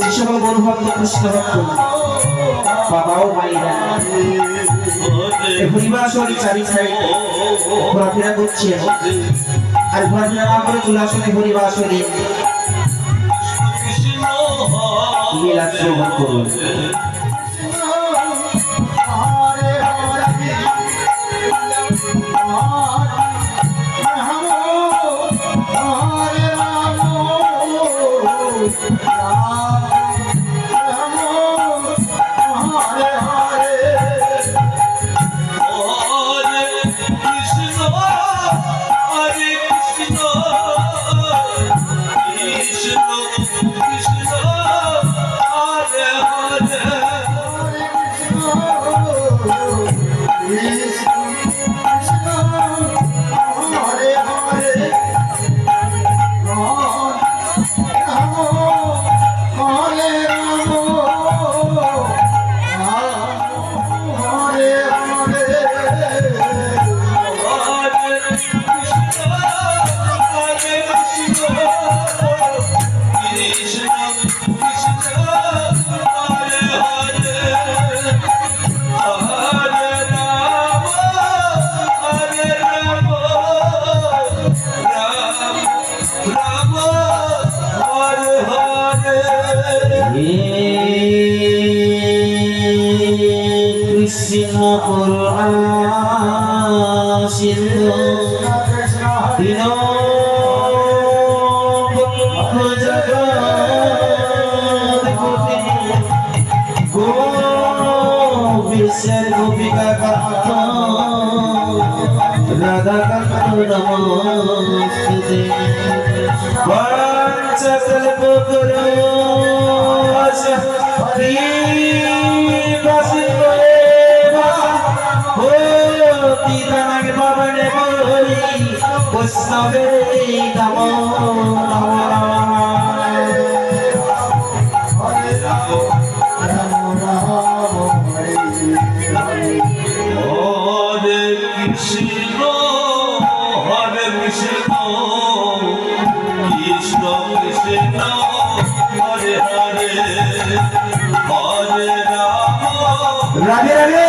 যে সকল গরু ভক্ত কৃষ্ণ ভক্ত বাবাও মায়েরা হরিবাসরী চারি সাইডে ঘোরাফেরা করছে আর ঘোরাফেরা না করে চলে আসলে হরিবাসরী লীলা শ্রবণ করুন। কৃষ্ণ সিন্ধু গোপিকা কান্ত রাধা কান্ত নমস্তুতে রাধে রাধে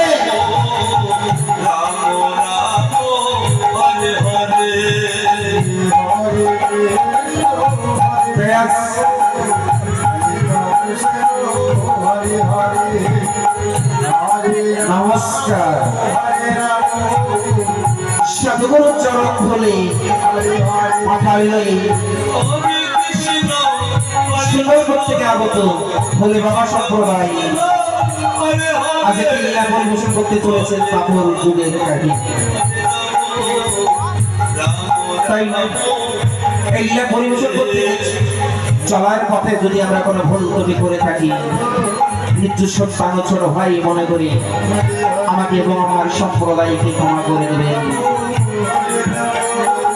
নমস্কার সদগুরু চরণ ধরে মাথায় লই সুন্দরপুর থেকে আগত ভোলে বাবা সম্প্রদায় আজকে লীলা পরিবেশন করতে চলেছেন পাথর যুগের কাঠি। তাই এই লীলা পরিবেশন করতে চলার পথে যদি আমরা কোনো ভুল ত্রুটি করে থাকি নির্দোষ ছোট ভাই মনে করি আমাকে এবং আমার সম্প্রদায়কে ক্ষমা করে দেবেন।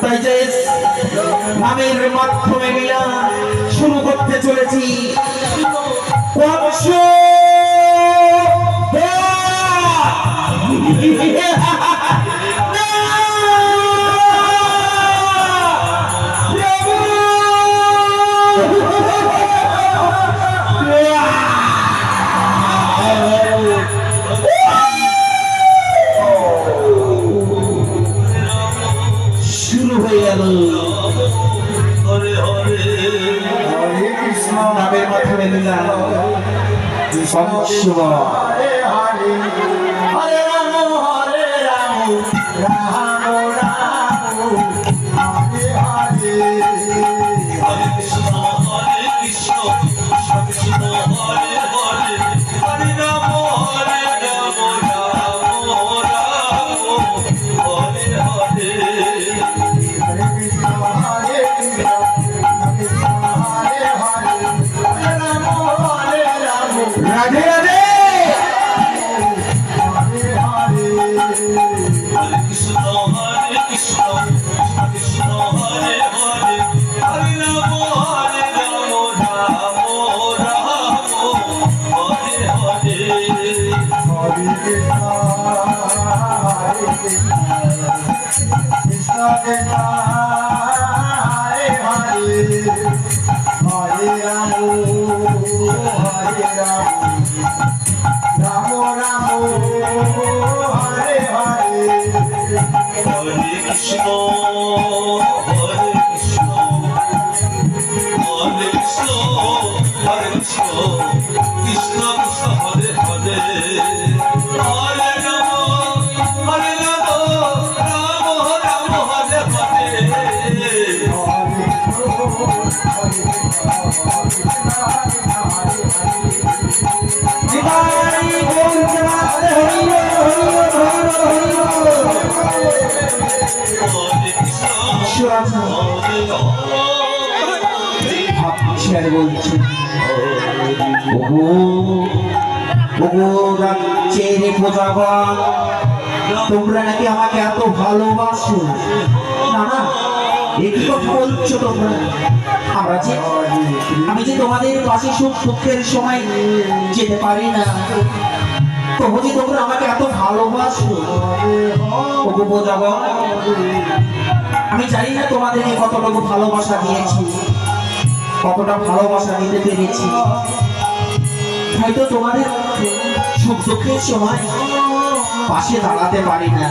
তাই যে নামের মাধ্যমে লীলা শুরু করতে চলেছি। শুরু হয়ে গেল নামের মাধ্যমে লীলা। হরে হরে হরে রাম হরে রাম রাম রাম হরে হরে হরে কৃষ্ণ হরে কৃষ্ণ কৃষ্ণ কৃষ্ণ হরে হরে হরে রাম হরে রাম রাম রাম হরে হরে হরে কৃষ্ণ হরে কৃষ্ণ কৃষ্ণ হরে হরে হরে রাম হরে রাম রাধে রাধে Hare Rama বলছি তোমরা নাকি আমাকে এত ভালোবাসো? না না, একই কথা বলছো তোমরা। আমি যে তোমাদের পাশে সুখ দুঃখের সময় যেতে পারি না, তবু যে তোমরা আমাকে এত ভালোবাসো। ওগো প্রজাগণ, আমি জানি না তোমাদেরকে কতটুকু ভালোবাসা দিয়েছি, কতটা ভালোবাসা দিতে পেরেছি। হয়তো তোমাদের সুখ দুঃখের সময় পাশে দাঁড়াতে পারি না,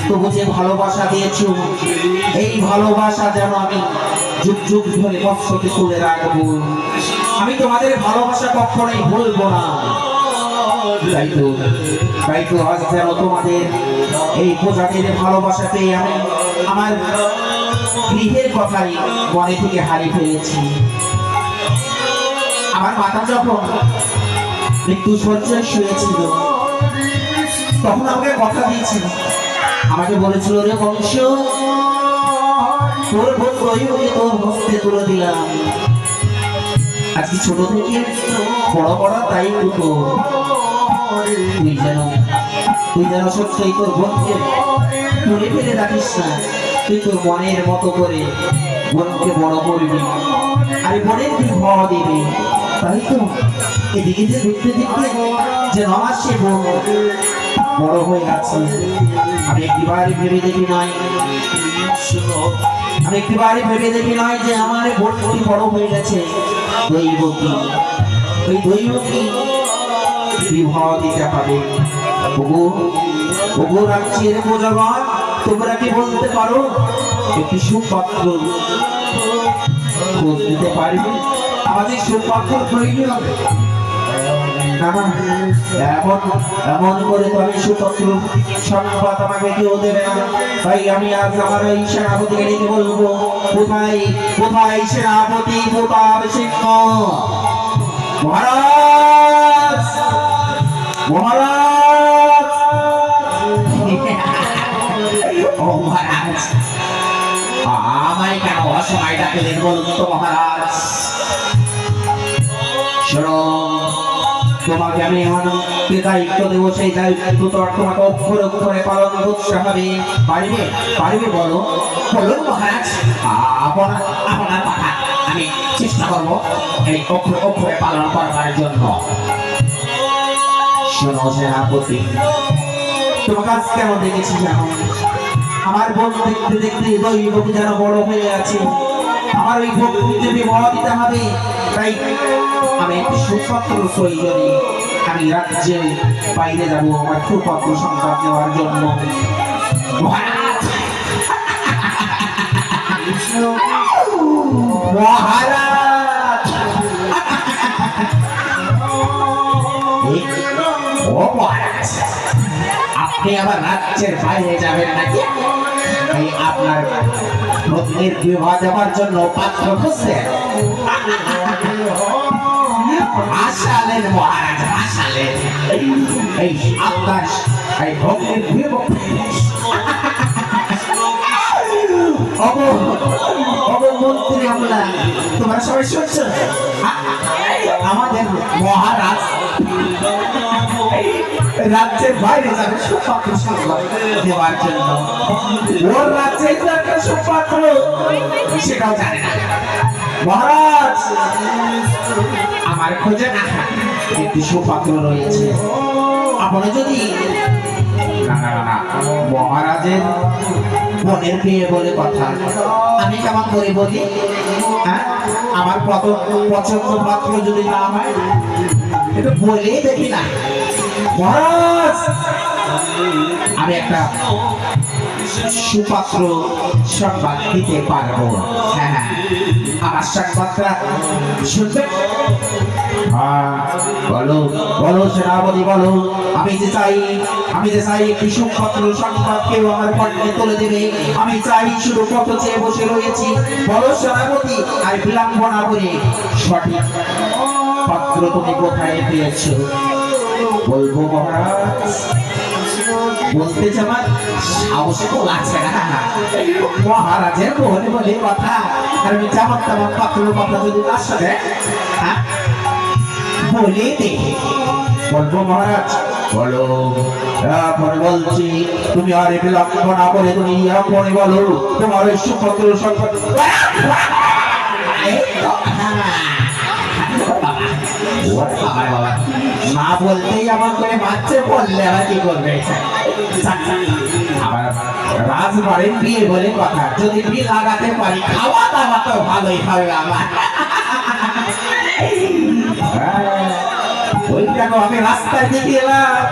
তবু যে ভালোবাসা দিয়েছো, এই ভালোবাসা যেন আমি যুগ যুগ ধরে মস্তকে তুলে রাখবো। আমি তোমাদের ভালোবাসা কখনোই ভুলবো না। তাই তো আজ যেন তোমাদের এই প্রজাতির ভালোবাসা পেয়ে আমি আমার গৃহের কথাই মনে থেকে হারিয়ে ফেলেছি। আমার মাতা যখন মৃত্যু শয্যায় শুয়েছিল, তখন আমাকে কথা দিয়েছিল, আমাকে বলেছিল, রে বংশ, তোর তোর হস্তে তুলে দিলাম। আজকে ছোট থেকে বড় বড় তাই তো তুই যেন সত্যই তোর বোনকে তুলে ফেলে রাখিস না। তুই তোর মনের মতো করে বোনকে বড় করবি, আর বোনের তুই হওয়া দিবি। তাই তো এদিকে যে দেখতে দেখতে যে আমার সে বোন বড় হয়ে আছে, আমি একটিবারই ভেবে দেখি নয়, যে আমার বোনটি বড় হয়ে গেছে। ওই দৈবকী বিবাহ দিতে হবে। ওগো রাজ্যের প্রজাগণ, তোমরা কি বলতে পারো একটি সুপাত্র খোঁজ দিতে পারবে? আমাদের সুপাত্র প্রয়োজন হবে। এমন করে তো আমি সুপাত্র সংবাদ আমাকে কেউ দেবে না। তাই আমি আজ আমার এই সেনাপতিকে ডেকে বলবো, কোথায় কোথায় সেনাপতি প্রতাপ সিংহ মহারাজ? মহারাজ, ও মহারাজ, আমায় কেন অসময় ডাকলেন বলুন তো মহারাজ? শোনো, তোমাকে আমি এমন দায়িত্ব দেবো, সেই দায়িত্ব তো তোমাকে অক্ষর অক্ষরে পালন করতে হবে। পারবে বলো? বলুন মহারাজ, আপনার কথা আমি চেষ্টা করবো এই অক্ষর অক্ষরে পালন করবার জন্য। শোনো সেনাপতি, তোমার কাজ কেমন দেখেছি জানো? আমার বোন দেখতে দেখতে দৈবকী যেন বড় হয়ে আছে, আমার ওই ভক্তিতে বিবাহ দিতে হবে। তাই আমি একটি সুপাত্র প্রয়োজনে আমি রাজ্যে বাইরে যাবো আমার সুপাত্র সংবাদ নেওয়ার জন্য। মহারাজ, মহারাজ, ও মহারাজ, আপনি আবার রাজ্যের বাইরে যাবেন নাকি? আপনার পত্নীর বিবাহ দেওয়ার জন্য পাত্র খুঁজছেন? আসালেন মহারাজ, আসালেন। এই আপনার এই ভগ্নের বিবাহ মন্ত্রী আমরা, তোমরা সবাই শুনছো? আমাদের মহারাজ রাজ্যের বাইরে যাবে সুপাত্র সংবাদ দেওয়ার জন্য। ওর রাজ্যে একটা সুপাত্র, সেটাও জানে না মহারাজ। আমার খোঁজে না একটি সুপাত্র রয়েছে। আপনি যদি মহারাজের বোনের বিয়ে বলে কথা, আমি কেমন করে বলি? হ্যাঁ, আমার পছন্দ পাত্র যদি না হয় একটু বলেই দেখি না। মহারাজ, আমি একটা সুপাত্র সংবাদ দিতে পারবো। হ্যাঁ, আমার সংবাদটা শুনবে? বলো বলো সেনাপতি বলো। আমি যে চাই একটি সুপাত্র সংবাদ কেউ আমার কণ্ঠে তুলে দেবে। আমি চাই, শুধু কত চেয়ে বসে রয়েছি। বলো সেনাপতি, আর বিলম্ব না করে সঠিক পাত্র তুমি কোথায় পেয়েছো? বলবো মহারাজ, বলতে আমার সাহস তো লাগছে না। মহারাজের বলে বলে কথা, আর আমি যেমন তেমন পাত্র কথা যদি তার সাথে বলে দে। বলবো মহারাজ, বলো। পরে বলছি, তুমি আর বিলম্ব না করে তুমি পরে বলো তোমার ওই সুপত্র সংবাদ। না বলতেই আমার করে বাচ্চা বললে আবার কি করবে? আবার রাজবাড়ির বিয়ে বলে কথা, যদি বিয়ে লাগাতে পারি খাওয়া দাওয়া তো ভালোই হবে আমার। ওই দেখো, আমি রাস্তায় দিকে এলাম,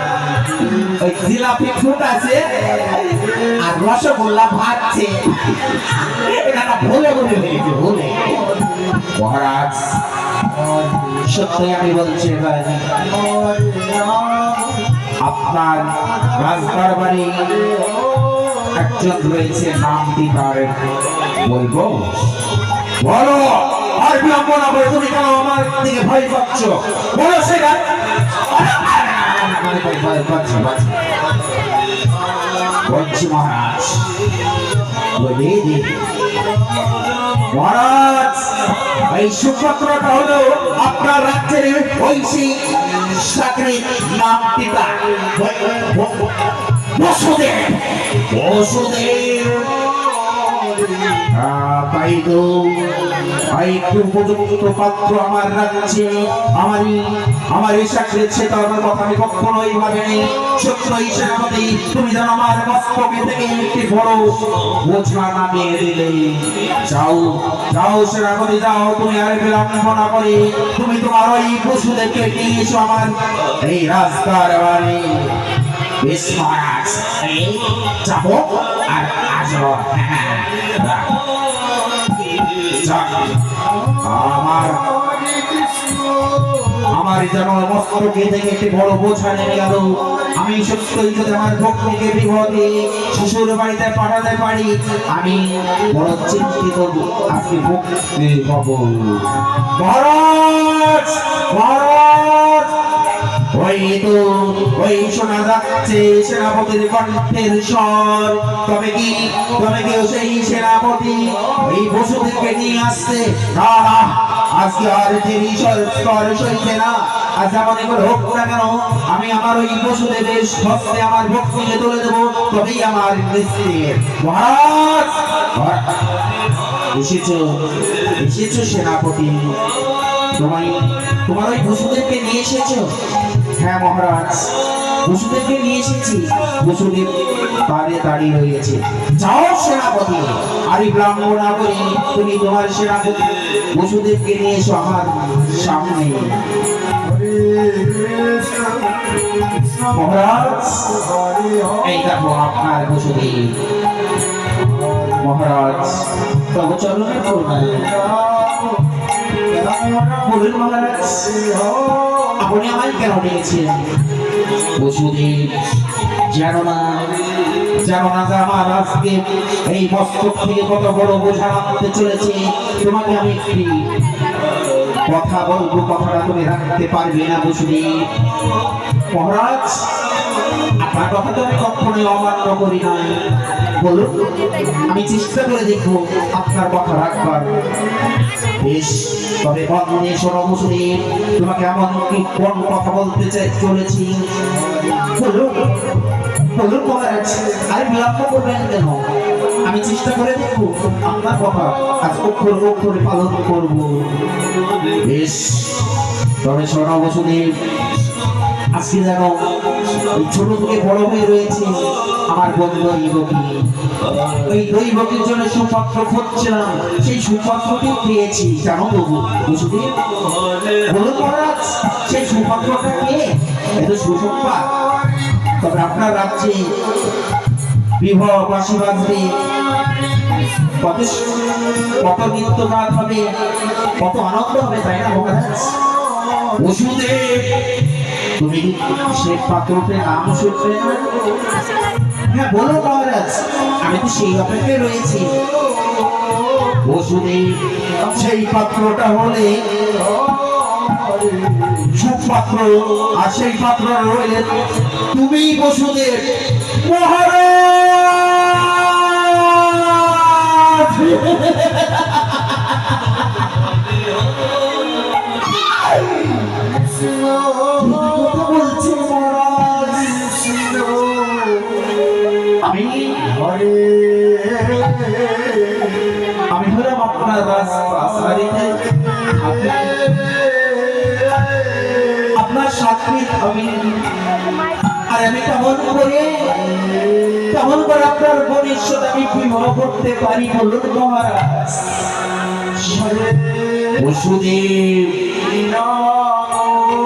ওই জিলাপি ফুট আছে আর রসগোল্লা ভাজছে। এটা ভুলে ভুলে হয়েছে, ভুলে। মহারাজ, সত্যি আমি বলছি, আপনার রাজদরবারে একজন রয়েছে, নামটি তার বলবো? বলো, আর বিলম্ব না করে তুমি কেন আমার দিকে ভয় পাচ্ছ? বলো সেটা। বলছি মহারাজ, মহারাজ, এই সুপত্রটা হলো আপনার রাজ্যের ঐশী চাকরির নাম পিতা বসুদেব। তাই তো একটু উপযুক্ত পাত্র আমার রাজ্যে আমার এই চাকরির সেটার কথা আমি কখনোই ভাবিনি। সত্যই সেনাপতি, তুমি যেন আমার মস্তকে থেকে একটি বড় বোঝা নামিয়ে দিলে। যাও যাও সেনাপতি, যাও, তুমি আর বিলম্ব না করে তুমি তোমার ওই পশুদেরকে নিয়ে এসো আমার এই রাস্তার বাড়ি। বেশ মহারাজ, যাবো আর আসবো। আমার যেন মস্তকে থেকে একটি বড় বোঝা নেমে গেল। আমি সত্যই যদি আমার ভক্তিকে বিপদে শ্বশুর বাড়িতে পাঠাতে পারি, আমি বড় চিন্তিত আজকে ভক্তি হব। মহারাজ, মহারাজ, ওই শোনা যাচ্ছে সেনাপতির কণ্ঠের স্বর। তবে কি সেই সেনাপতি এই বসুদেরকে নিয়ে আসছে? না না, আজকে আর দেরি সইছে না। আজ আমাদের হোক না কেন, আমি আমার ওই বসুদেবের হস্তে আমার ভক্তিকে তুলে দেবো, তবেই আমার নিশ্চিত। মহারাজ, এসেছো সেনাপতি, তোমার ওই বসুদেবকে নিয়ে এসেছো? হ্যাঁ মহারাজ, বসুদেবকে নিয়ে এসেছি। বসুদেব পারে দাঁড়িয়ে রয়েছে। যাও সেনাপতি, আর বিলম্ব না করি তুমি তোমার সেনাপতি বসুদেবকে নিয়ে এসো আমার সামনে। মহারাজ, এই দেখো আপনার বসুদেব। মহারাজ, তবে চরণে বলুন মহারাজ, আপনি আমায় কেন নিয়েছেন? বসুদেব, জানো না যে আমার আজকে এই মস্তক থেকে কত বড় বোঝা আনতে চলেছে। তোমাকে আমি একটি কথা বলবো, কথাটা তুমি রাখতে পারবে না বসুদেব। মহারাজ, আপনার কথা তো আমি কখনোই অমান্য করি নাই। বলুন, আমি চেষ্টা করে দেখবো আপনার কথা রাখবার। বেশ, তবে বন্ধে শোনো বসুদেব, তোমাকে এমন কি কোন কথা বলতে চলেছি? বলুন বলুন মহারাজ, আরে বিলম্ব করবেন কেন? আমি চেষ্টা করে দেখবো আপনার কথা আজ অক্ষর অক্ষরে পালন করব। বেশ, তবে শোনো বসুদেব, আজকে যেন এই ছোট থেকে বড় হয়ে রয়েছে আমার বন্ধু দৈবকী। ওই দৈবকীর জন্য সুপত্র খুঁজছিলাম, সেই সুপত্রটি পেয়েছি। জানো বাবু বসুদেব, বলুন মহারাজ, সেই সুপত্রটা কে? এত সুসংবাদ। তবে আপনার রাজ্যে বিবাহ বাসী বাজবে, কত কত নৃত্য গান হবে, কত আনন্দ হবে, তাই না মহারাজ? বসুদেব, তুমি সে পাত্রটির নাম শুনবে না? হ্যাঁ বলো মহারাজ, আমি তো সেই অপেক্ষায় রয়েছি। বসুদেব, সেই পাত্রটা হলে সুপাত্র, আর সেই পাত্র রইলে তুমি বসুদেব মহারাজ। বলছি মহারাজ, আমি হলাম আপনার রাজপ্রাসাদে আপনার সাথে আমি, আর আমি কেমন করে আপনার বোনের সাথে আমি বিবাহ করতে পারি বলুন মহারাজ? বসুদেব,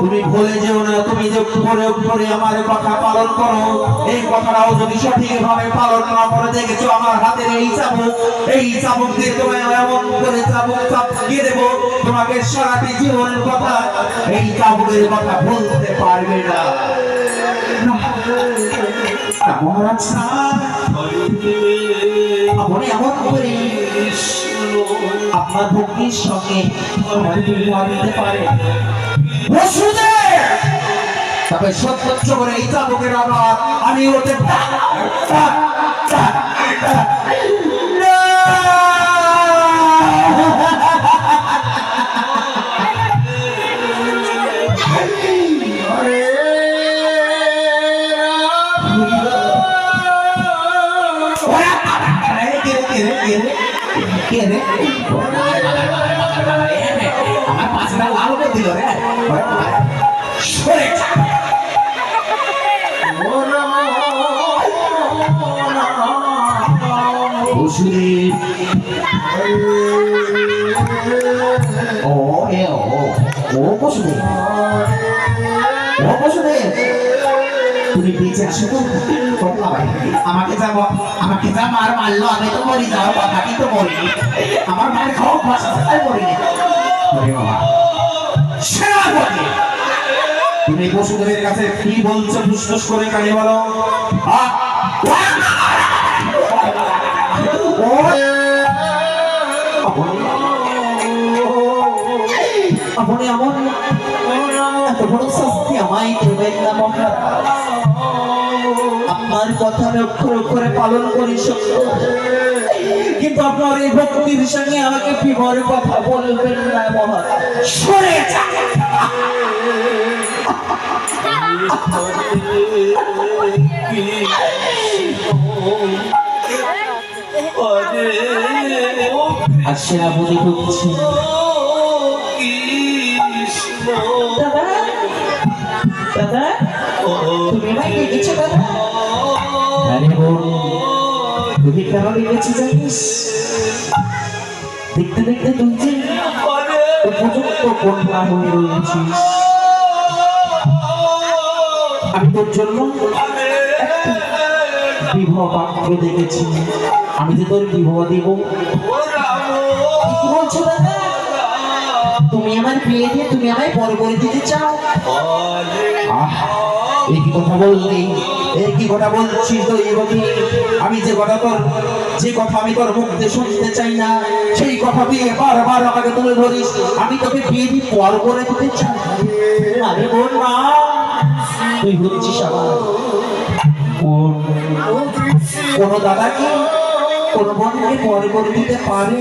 তুমি ভুলে যেও না, তুমি যে উপরে আমার কথা পালন করো, এই কথাটাও যদি সঠিকভাবে পালন না করে দেখেছো আমার হাতের এই চাবুক দিয়ে তোমায় এমন করে চাপিয়ে দেবো, তোমাকে সারাটি জীবনের কথা এই চাবুকের কথা বলতে পারবে না মহারাজ। আপনি এমন করে আপনার ভক্তির সঙ্গে আমার বিবাহ দিতে পারে তবে সত্য করে এই চাবুকের আবার আমি ওতে আমার পাঁচটা লাল করে দিল রে। তুমি বেঁচে আসো তো, আমাকে যা মার মারলো আমি তো মরি যাওয়ার কথা, কিন্তু মরিনি, আমার মায়ের খাওয়া ভাষায় মরিনি। তুমি বসুদেবের কাছে কি বলছো? ফুসফুস করে কানে বলো। আপনি এমন এত বড় শাস্তি আমায় দেবেন না মহারাজ। আপনার কথা আমি অক্ষর অক্ষরে পালন করি সত্য, কিন্তু আপনার এই ভক্তির সঙ্গে আমাকে বিবাহের কথা বলবেন না মহারাজ। সরে যান। আর সেনাপতি ঢুকছে। দাদা, তুমি আমায় ডেকেছো দাদা? আরে বোন, তুই কেন ডেকেছি জানিস? দেখতে দেখতে তুই যে উপযুক্ত কন্যা হয়ে রয়েছিস। আমি তোর জন্য বিবাহ পাত্র দেখেছি, আমি যে তোর বিবাহ দিব। কি বলছো দাদা? তুমি আমার বিয়ে দিয়ে তুমি আমায় বড় করে দিতে চাও? এই কি কথা বললি? এই কি কথা বলছিস তো? আমি যে কথা আমি তোর মুখে শুনতে চাই না, সেই কথা দিয়ে বারবার আমাকে তুলে ধরিস। আমি তোকে বিয়ে দিয়ে পর করে দিতে চাই। আরে বোন না, তুই হচ্ছিস আমার কোন দাদাকে কোন বোনকে পর করে দিতে পারে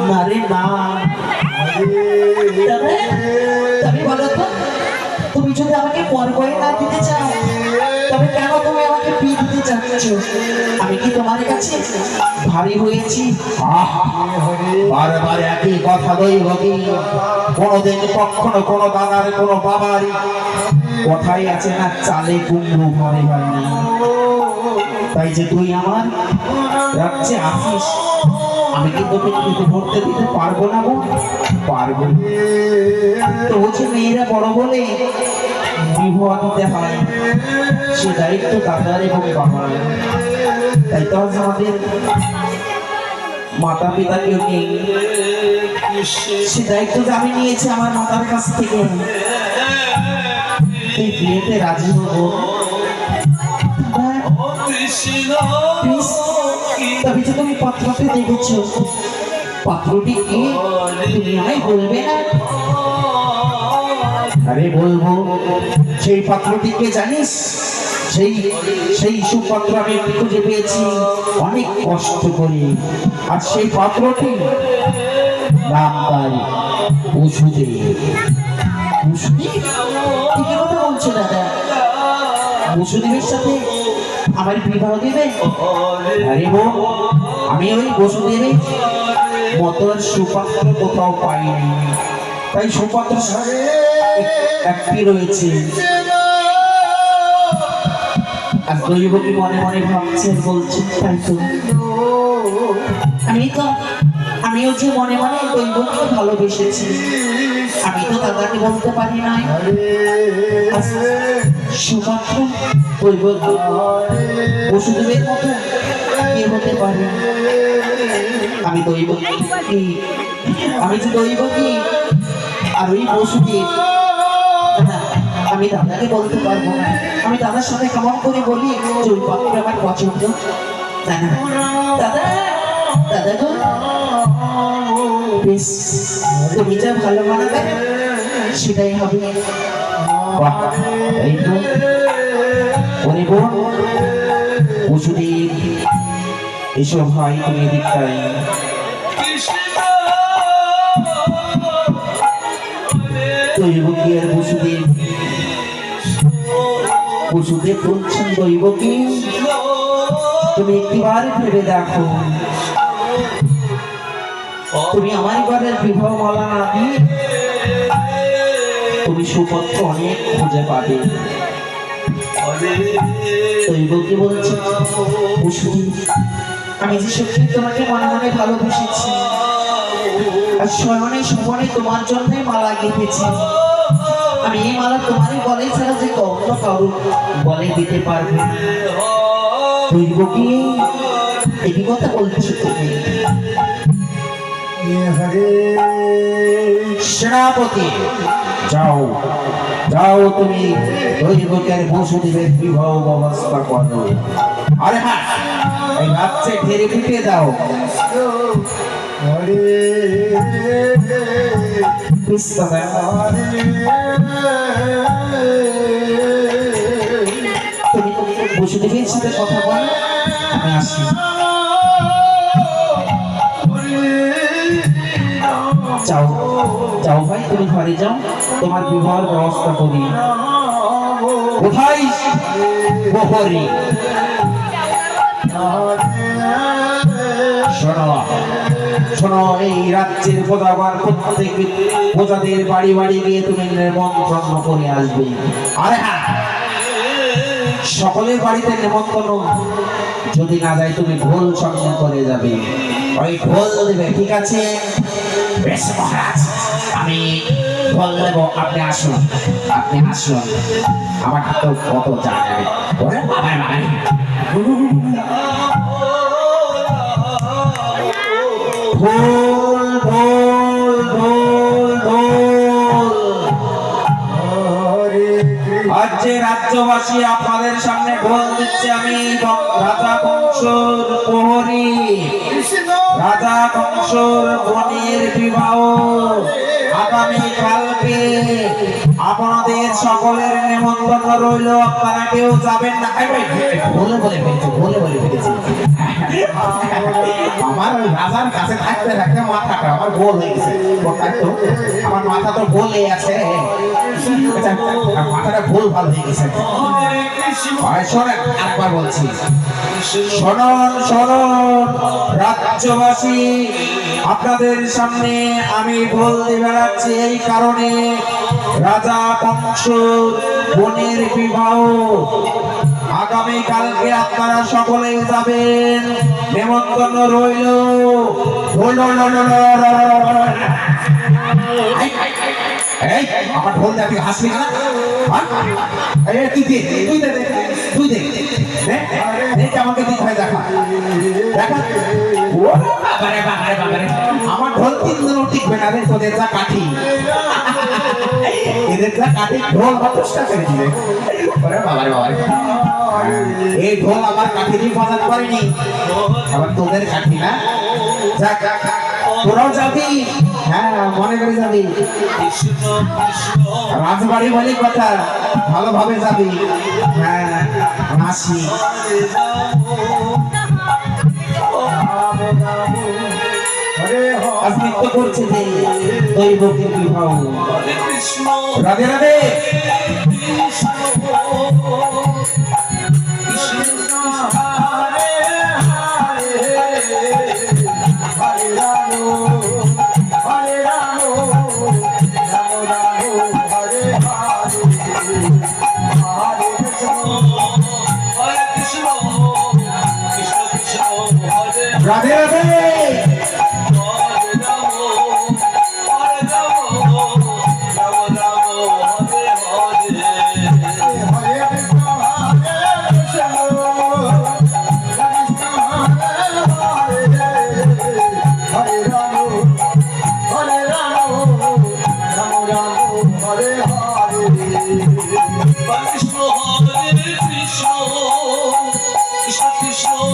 না রে না। তবে বলো তো, তুমি যদি আমাকে পর করে না দিতে চাও, তবে কেন তুমি আমাকে বিয়ে দিতে চাচ্ছ? আমি কি তোমার কাছে ভারী হয়েছি? বারবার একই কথা দৈবকী, কোনোদিন কখনো কোনো দাদার কোনো বাবার কথাই আছে না, চালে কুমড়ো ঘরে হয় না। তাই যে তুই আমার রাজ্যে আসিস, আমি কি তোকে খেতে ভরতে দিতে পারবো না? পারবো তো। হচ্ছে মেয়েরা বড় বলে বিবাহ দিতে হয় সে দায়িত্ব দাদার এবং বাবার। তাই তো আজ আমাদের মাতা পিতা কেউ নেই, সে দায়িত্ব আমি নিয়েছি আমার মাতার কাছ থেকে। এই বিয়েতে রাজি হবো। তবে যে তুমি পাত্রকে দেখেছো, পাত্রটি কি তুমি আমায় বলবে না? আরে বলবো। সেই পাত্রটিকে জানিস? সেই সেই সুপাত্র আমি খুঁজে পেয়েছি অনেক কষ্ট করে। আর সেই পাত্রটি নাম তার বসুদেব। বসুদেব? কি কথা বলছো দাদা? বসুদেবের সাথে আমার বিবাহ দেবে? আরে বউ, আমি ওই বসুদেবের মতো সুপাত্র কোথাও পাইনি, তাই সুপাত্র একটি রয়েছে। আর দৈবকী মনে মনে ভাবছেন, বলছেন তাই তো আমিও যে মনে মনে দৈবককে ভালোবেসেছি। আমি তো দাদাকে বলতে পারি নাই সুপাত্র দৈবক বসুদেবের মতো কে হতে পারে? আমি যে দৈবকী আর ওই বসুদেব, আমি দাদাকে বলতে পারবো না। আমি দাদার সাথে কেমন করে বলি যে ওই পাত্র আমার পছন্দ? দাদা দাদা দাদা গো, বেশ তুমি যা ভালো মানাবে সেটাই হবে। এই তো ওরে বোন বসুদেব, এসব ভাই তুমি এদিকটাই। দৈবকী আর বসুদেব, বসুদেব বলছেন দৈবকী তুমি একটিবার ভেবে দেখো, তুমি আমার ঘরের বিবাহ মালা না দিয়ে তুমি সুপত্র অনেক খুঁজে পাবে। দৈবকী বলছে বসুদেব আমি যে সত্যি তোমাকে মনে মনে ভালোবেসেছি, আর স্বয়নে স্বপনে তোমার জন্যই মালা গেঁথেছি। আমি এই মালা তোমারই গলায় ছাড়া যে অন্য কারো গলায় দিতে পারবো না। দৈবকী এই কথা বলছো তুমি? সেনাপতি যাও যাও, তুমি দৈবকের বসুদেবের বিবাহ ব্যবস্থা করো। আরে হ্যাঁ, এই রাজ্যে ঢেরে পিটিয়ে দাও। তুমি বসুদেবের সাথে কথা বলো, আমি আসি। যাও যাও ভাই, তুমি ঘরে যাও, তোমার বিবাহের ব্যবস্থা করি। কোথায় প্রহরী? শোনো শোনো, এই রাজ্যের প্রজাবার প্রত্যেক প্রজাদের বাড়ি বাড়ি গিয়ে তুমি নেমন্ত্রণ করে আসবে। আরে হ্যাঁ, সকলের বাড়িতে নেমন্ত্রণ যদি না যায় তুমি ঢোল সঙ্গে করে যাবে, ওই ঢোল দেবে, ঠিক আছে? বেশ মহারাজ, আমি ঢোল দেবো, আপনি আসুন, আপনি আসুন। আমার তো কত জানে ঢোল ঢোল ঢোল ঢোল। আজ যে রাজ্যবাসী আপনাদের সামনে ঢোল দিচ্ছে, আমি রাজা বংশর প্রহরী, রাজা বংশর বোনের বিবাহ আগামী কালকে আপনাদের সকলের নেমন্তন্ন রইল, আপনারা কেউ যাবেন না। বলে বলে ফেলেছি, বলে বলে ফেলেছি। আমার রাজার কাছে থাকতে থাকতে মাথাটা আমার গোল হয়ে গেছে। আমার মাথা তো গোলে আছে, মাথাটা গোল ভাল হয়ে গেছে। শোনেন, একবার বলছি, শোনন শোনন রাজ্যবাসী, আপনাদের সামনে আমি বলতে বেড়াচ্ছি এই কারণে, রাজা বংশ বোনের বিবাহ আগামী কালকে আপনারা সকলেই যাবেন, নেমন্তন্ন রইল। এই আমার ঢোল দিয়ে তুই হাসবি না? এই তুই দে, তুই দে, তুই দে, আমাকে দিতে হয়, দেখা দেখা। ও বাবারে বাবারে বাবারে, আমার ঢোল 3 দিনও টিকবে না রে, তোদের যা কাঠি, এদের যা কাঠি ঢোল হতষ্টা করে দিবে। ওরে বাবারে বাবারে, এই ঢোল আমার কাঠি দিয়ে বাজাতে পারিনি, আবার তোদের কাঠি না। যাক তোরাও যাবি, হ্যাঁ মনে করে যাবি, রাজবাড়ি বলে কথা, ভালোভাবে যাবি। হ্যাঁ আসি। আজ নৃত্য করছে যে দৈবকী বিবাহ। রাধে রাধে। রাধে রাধে। Hare Krishna